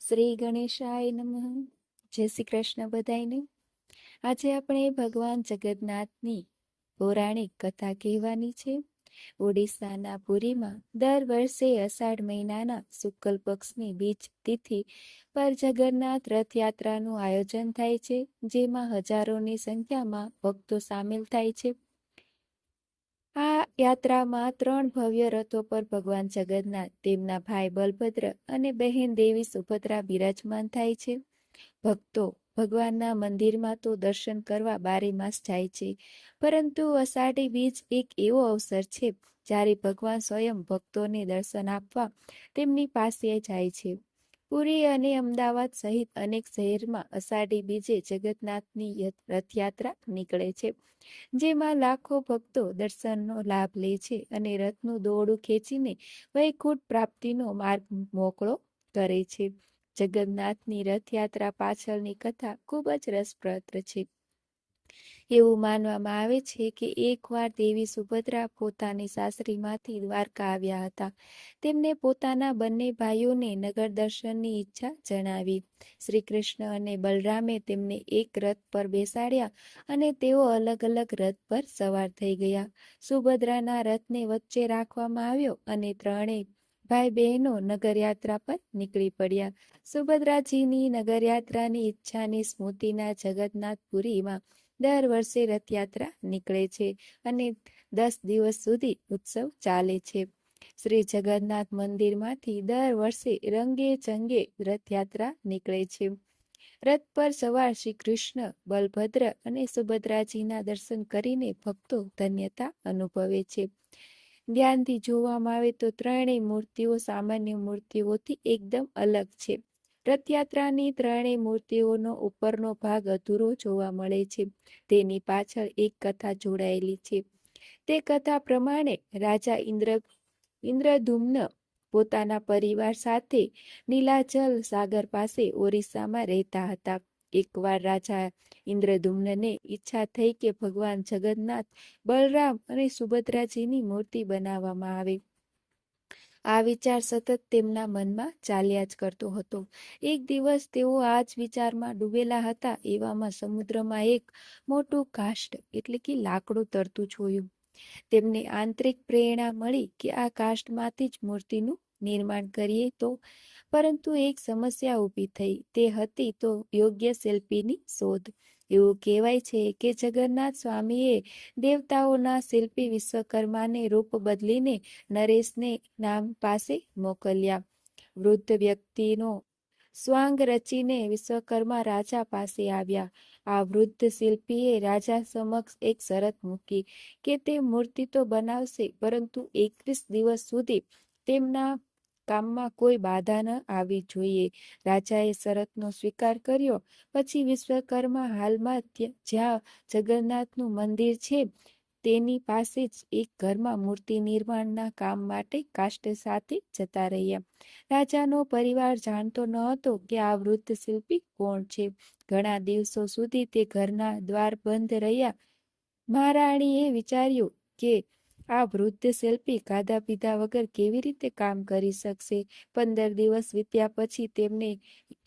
શ્રી ગણેશાય નમઃ. જય શ્રી કૃષ્ણ બધાયને. આજે આપણે ભગવાન જગન્નાથની પૌરાણિક કથા કહેવાની છે. ઓડિશાના પુરીમાં દર વર્ષે અષાઢ મહિનાના શુક્લ પક્ષની બીજ તિથિ પર જગન્નાથ રથયાત્રાનું આયોજન થાય છે, જેમાં હજારોની સંખ્યામાં ભક્તો સામેલ થાય છે. આ યાત્રામાં 3 ભવ્ય રથો પર ભગવાન જગન્નાથ, તેમના ભાઈ બલભદ્ર અને બહેન દેવી સુભદ્રા બિરાજમાન થાય છે. ભક્તો ભગવાનના મંદિરમાં તો દર્શન કરવા બારે માસ જાય છે, પરંતુ અષાઢી બીજ એક એવો અવસર છે જ્યારે ભગવાન સ્વયં ભક્તોને દર્શન આપવા તેમની પાસે જાય છે. પુરી અને અમદાવાદ સહિત અનેક શહેરમાં અષાઢી બીજે જગન્નાથની રથયાત્રા નીકળે છે, જેમાં લાખો ભક્તો દર્શનનો લાભ લે છે અને રથનું દોરડું ખેંચીને વૈકુંઠ પ્રાપ્તિનો માર્ગ મોકળો કરે છે. જગન્નાથની રથયાત્રા પાછળની કથા ખૂબ જ રસપ્રદ છે. એવું માનવામાં આવે છે કે એકવાર દેવી સુભદ્રા પોતાની સાસરીમાંથી દ્વારકા આવ્યા હતા. તેમને પોતાના બંને ભાઈઓને નગર દર્શનની ઈચ્છા જણાવી. શ્રી કૃષ્ણ અને બલરામે તેમને એક રથ પર બેસાડ્યા અને તેઓ અલગ અલગ રથ પર સવાર થઈ ગયા. સુભદ્રાના રથને વચ્ચે રાખવામાં આવ્યો અને ત્રણેય ભાઈ બહેનો નગરયાત્રા પર નીકળી પડ્યા. સુભદ્રાજીની નગરયાત્રાની ઈચ્છાની સ્મૃતિના જગન્નાથપુરીમાં દર વર્ષે રથયાત્રા નીકળે છે અને 10 દિવસ સુધી ઉત્સવ ચાલે છે. શ્રી જગન્નાથ મંદિરમાંથી દર વર્ષે રંગે ચંગે રથયાત્રા નીકળે છે. રથ પર સવાર શ્રી કૃષ્ણ, બલભદ્ર અને સુભદ્રાજીના દર્શન કરીને ભક્તો ધન્યતા અનુભવે છે. ધ્યાનથી જોવામાં આવે તો ત્રણેય મૂર્તિઓ સામાન્ય મૂર્તિઓથી એકદમ અલગ છે. રથયાત્રાની ત્રણેય મૂર્તિઓનો ઉપરનો ભાગ અધૂરો જોવા મળે છે. તેની પાછળ એક કથા જોડાયેલી છે. તે કથા પ્રમાણે રાજા ઇન્દ્રદ્યુમ્ન પોતાના પરિવાર સાથે નીલાચલ સાગર પાસે ઓરિસ્સામાં રહેતા હતા. એકવાર રાજા ઇન્દ્રદ્યુમ્નને ઈચ્છા થઈ કે ભગવાન જગન્નાથ, બલરામ અને સુભદ્રાજીની મૂર્તિ બનાવવામાં આવે. આ વિચાર સતત તેમના મનમાં ચાલ્યા જ કરતો હતો. એક દિવસ તેઓ આ જ વિચારમાં ડૂબેલા હતા. એવામાં સમુદ્રમાં એક મોટું કાષ્ઠ એટલે કે લાકડું તરતું જોયું. તેમને આંતરિક પ્રેરણા મળી કે આ કાષ્ઠમાંથી જ મૂર્તિનું નિર્માણ કરીએ તો. પરંતુ એક સમસ્યા ઊભી થઈ. તે હતી તો યોગ્ય શિલ્પીની શોધ. એવું કહેવાય છે કે જગન્નાથ સ્વામીએ દેવતાઓના શિલ્પી વિશ્વકર્માને રૂપ બદલીને નરેશને નામ પાસે મોકલ્યા. વૃદ્ધ વ્યક્તિનો સ્વાંગ રચીને વિશ્વકર્મા રાજા પાસે આવ્યા. આ વૃદ્ધ શિલ્પીએ રાજા સમક્ષ એક શરત મૂકી કે તે મૂર્તિ તો બનાવશે, પરંતુ 21 દિવસ સુધી તેમના કામમાં કોઈ બાધા ન આવવી જોઈએ. રાજાએ શરતનો સ્વીકાર કર્યો. પછી વિશ્વકર્મા હાલમાં જ્યાં જગન્નાથનું મંદિર છે તેની પાસે જ એક ઘરમાં મૂર્તિ નિર્માણના કામ માટે કાષ્ઠ સાથે જતા રહ્યા. રાજાનો પરિવાર જાણતો ન હતો કે આ વૃદ્ધ શિલ્પી કોણ છે. ઘણા દિવસો સુધી તે ઘરના દ્વાર બંધ રહ્યા. મહારાણીએ વિચાર્યું કે આ વૃદ્ધ શિલ્પી ખાધા પીધા વગર કેવી રીતે કામ કરી શકશે. 15 દિવસ વીત્યા પછી તેમને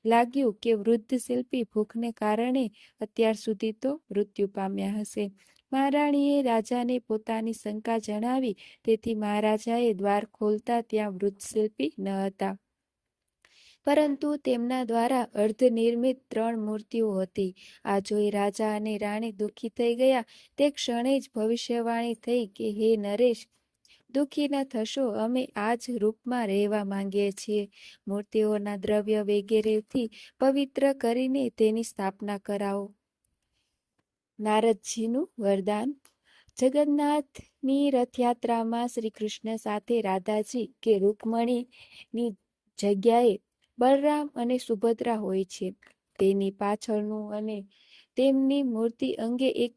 લાગ્યું કે વૃદ્ધ શિલ્પી ભૂખને કારણે અત્યાર સુધી તો મૃત્યુ પામ્યા હશે. મહારાણીએ રાજાને પોતાની શંકા જણાવી. તેથી મહારાજાએ દ્વાર ખોલતા ત્યાં વૃદ્ધ શિલ્પી ન હતા, પરંતુ તેમના દ્વારા અર્ધનિર્મિત 3 મૂર્તિઓ હતી. આ જોઈ રાજા અને રાણી દુઃખી થઈ ગયા. તે ક્ષણે જ ભવિષ્યવાણી થઈ કે હે નરેશ, દુઃખી ન થશો, અમે આ જ રૂપમાં રહેવા માંગીએ છીએ. મૂર્તિઓના દ્રવ્ય વગેરેથી પવિત્ર કરીને તેની સ્થાપના કરાવો. નારદજીનું વરદાન. જગન્નાથની રથયાત્રામાં શ્રી કૃષ્ણ સાથે રાધાજી કે રૂકમણીની જગ્યાએ બલરામ અને સુભદ્રા હોય છે. તેની પાછળનું અને તેમની મૂર્તિ અંગે એક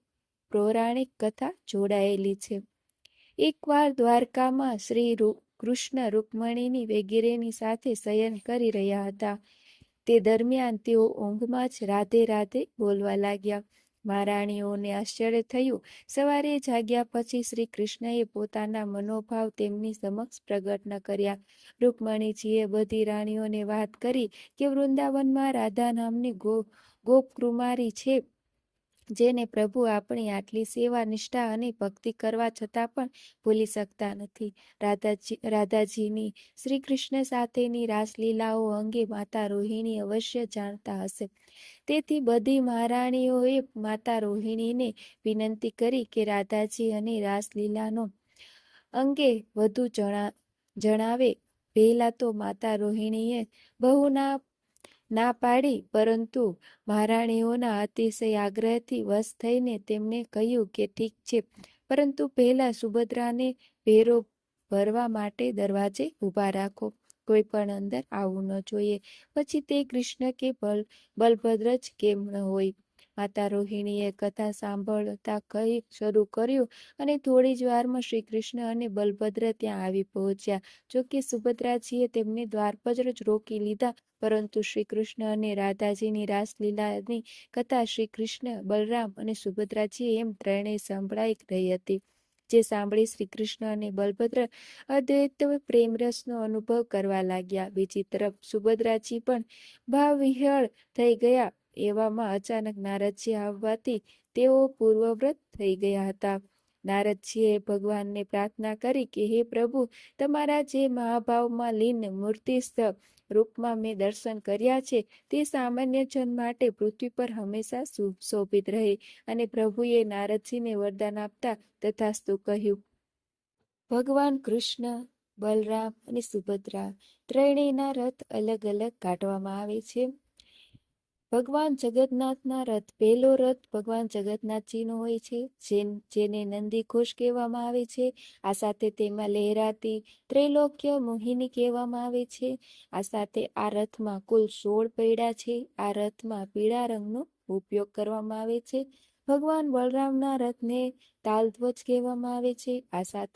પૌરાણિક કથા જોડાયેલી છે. એકવાર દ્વારકામાં શ્રી કૃષ્ણ રૂકમણીની વગેરેની સાથે શયન કરી રહ્યા હતા. તે દરમિયાન તેઓ ઊંઘમાં જ રાધે રાધે બોલવા લાગ્યા. મહારાણીઓને આશ્ચર્ય થયું. સવારે જાગ્યા પછી શ્રી કૃષ્ણએ પોતાના મનોભાવ તેમની સમક્ષ પ્રગટ ન કર્યા. રૂકમણીજીએ બધી રાણીઓને વાત કરી કે વૃંદાવનમાં રાધા નામની ગોપકુમારી છે, જેને પ્રભુ આપણી આટલી સેવા, નિષ્ઠા અને ભક્તિ કરવા છતાં પણ ભૂલી શકતા નથી. રાધાજીની શ્રી કૃષ્ણ સાથેની રાસલીલાઓ અંગે માતા રોહિણી અવશ્ય જાણતા હશે. તેથી બધી મહારાણીઓએ માતા રોહિણીને વિનંતી કરી કે રાધાજી અને રાસલીલાનો અંગે વધુ જણાવે. પહેલા તો માતા રોહિણીએ બહુ ના પાડી, પરંતુ મહારાણીઓના અતિશય આગ્રહથી વશ થઈને તેમને કહ્યું કે ઠીક છે, પરંતુ પહેલા સુભદ્રાને ભેરો ભરવા માટે દરવાજે ઊભા રાખો. કોઈ પણ અંદર આવવું ન જોઈએ, પછી તે કૃષ્ણ કે બલભદ્ર જ કેમ ન હોય. માતા રોહિણીએ કથા સાંભળતા કહી શરૂ કર્યું અને થોડી જ વારમાં શ્રી કૃષ્ણ અને બલભદ્ર ત્યાં આવી પહોંચ્યા. જોકે સુભદ્રાજીએ તેમને દ્વાર પર જ રોકી લીધા, પરંતુ શ્રી કૃષ્ણ અને રાધાજીની રાસલીલાની કથા શ્રી કૃષ્ણ, બલરામ અને સુભદ્રાજી એમ ત્રણેય સંભળાઈ રહી હતી, જે સાંભળી શ્રી કૃષ્ણ અને બલભદ્ર અદ્વૈત પ્રેમરસનો અનુભવ કરવા લાગ્યા. બીજી તરફ સુભદ્રાજી પણ ભાવવિહ્વળ થઈ ગયા. એવામાં અચાનક નારદજી આવવાથી તેઓ પૂર્વવ્રત થઈ ગયા હતા. નારદજીએ ભગવાનને પ્રાર્થના કરી કે હે પ્રભુ, તમારા જે મહાભાવમાં લીન મૂર્તિસ્થ રૂપમાં મેં દર્શન કર્યા છે, તે સામાન્ય જન માટે પૃથ્વી પર હંમેશા શોભિત રહે. અને પ્રભુએ નારદજીને વરદાન આપતા તથાસ્તુ કહ્યું. ભગવાન કૃષ્ણ, બલરામ અને સુભદ્રા ત્રણેયના રથ અલગ અલગ કાઢવામાં આવે છે. ભગવાન જગન્નાથના રથ, પહેલો રથ ભગવાન જગન્નાથજીનો હોય છે, જેને નંદીઘોષ કહેવામાં આવે છે. આ સાથે તેમાં લહેરાતી ત્રૈલોક્ય મોહિની કહેવામાં આવે છે. આ સાથે આ રથમાં કુલ 16 પૈડા છે. આ રથમાં પીળા રંગનો ઉપયોગ કરવામાં આવે છે. ભગવાન બલરામના રથને તાલધ્વજ કહેવામાં આવે છે. આ સાથે